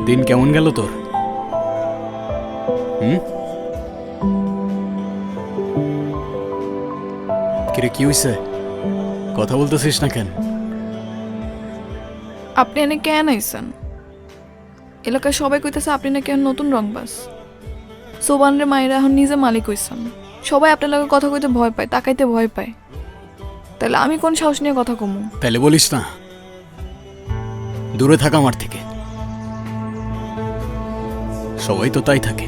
দিন কেমন গেল তোর? কিরে, কি হইছে? কথা বলতেছিস না কেন? আপনি এনে কেন আইছেন? এলাকায় সবাই কইতেছে আপনি নাকি এখন নতুন রংবাজ। সোবানের মায়েরা এখন নিজে মালিক হইছেন। সবাই আপনার লগে কথা কইতে ভয় পায়, তাকাইতে ভয় পায়। তাহলে আমি কোন সাহস নিয়ে কথা কমু? তাহলে বলিস না, দূরে থাক আমার থেকে। সবাই তো তাই থাকে।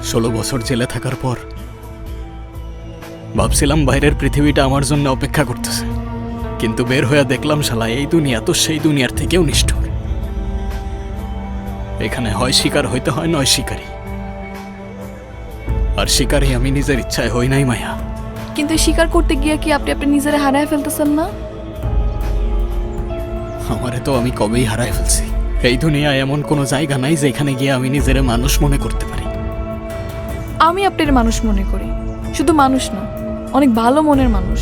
16 বছর জেলে থাকার পর ভাবছিলাম বাইরের পৃথিবীটা আমার জন্য অপেক্ষা করতেছে, কিন্তু বের হয়ে দেখলাম শালা এই দুনিয়া তো সেই দুনিয়ার থেকেও নিষ্ঠুর। এখানে হয় শিকার হইতে হয়, নয় শিকারী। আর শিকারী আমি নিজের ইচ্ছায় হই নাই মায়া। কিন্তু এই স্বীকার করতে গিয়ে কি আপনি আপনি নিজেরা হারায় ফেলতেছেন না? আমারে তো আমি কবেই হারায় ফেলছি। এই দুনিয়ায় এমন কোনো জায়গা নাই যেখানে গিয়ে আমি নিজের মানুষ মনে করতে পারি। আমি আপনার মানুষ মনে করি, শুধু মানুষ না, অনেক ভালো মনের মানুষ,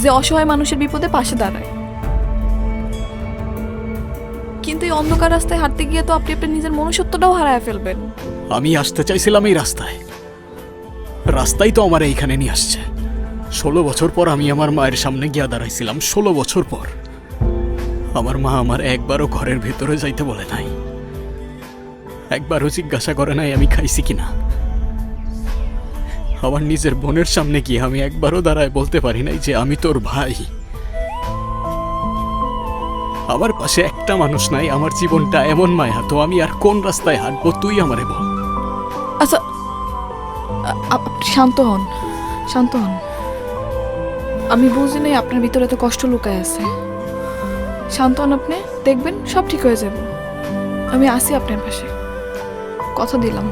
যে অসহায় মানুষের বিপদে পাশে দাঁড়ায়। কিন্তু এই অন্ধকার রাস্তায় হাঁটতে গিয়ে তো আপনি আপনার নিজের মনুষ্যত্বটাও হারায় ফেলবেন। আমি আসতে চাইছিলাম এই রাস্তায়, রাস্তাই তো আমার এইখানে নিয়ে আসছে। 16 বছর পর আমি আমার মায়ের সামনে গিয়া দাঁড়াইছিলাম। 16 বছর পর আমার মা আমার একবারও ঘরের ভেতরে যাইতে বলে নাই, একবারও জিজ্ঞাসা করে নাই আমি খাইছি কিনা। আমার নিজের বোনের সামনে গিয়ে আমি একবারও দাঁড়ায় বলতে পারি নাই যে আমি তোর ভাই। আমার পাশে একটা মানুষ নাই। আমার জীবনটা এমন মায়া, তো আমি আর কোন রাস্তায় হাঁটবো তুই আমারে বল। আচ্ছা, আপনি শান্ত হন, শান্ত হন। আমি বুঝি নাই আপনার ভিতরে তো কষ্ট লুকায় আছে। শান্ত হন আপনি, দেখবেন সব ঠিক হয়ে যাবে। আমি আসি আপনার পাশে, কথা দিলাম।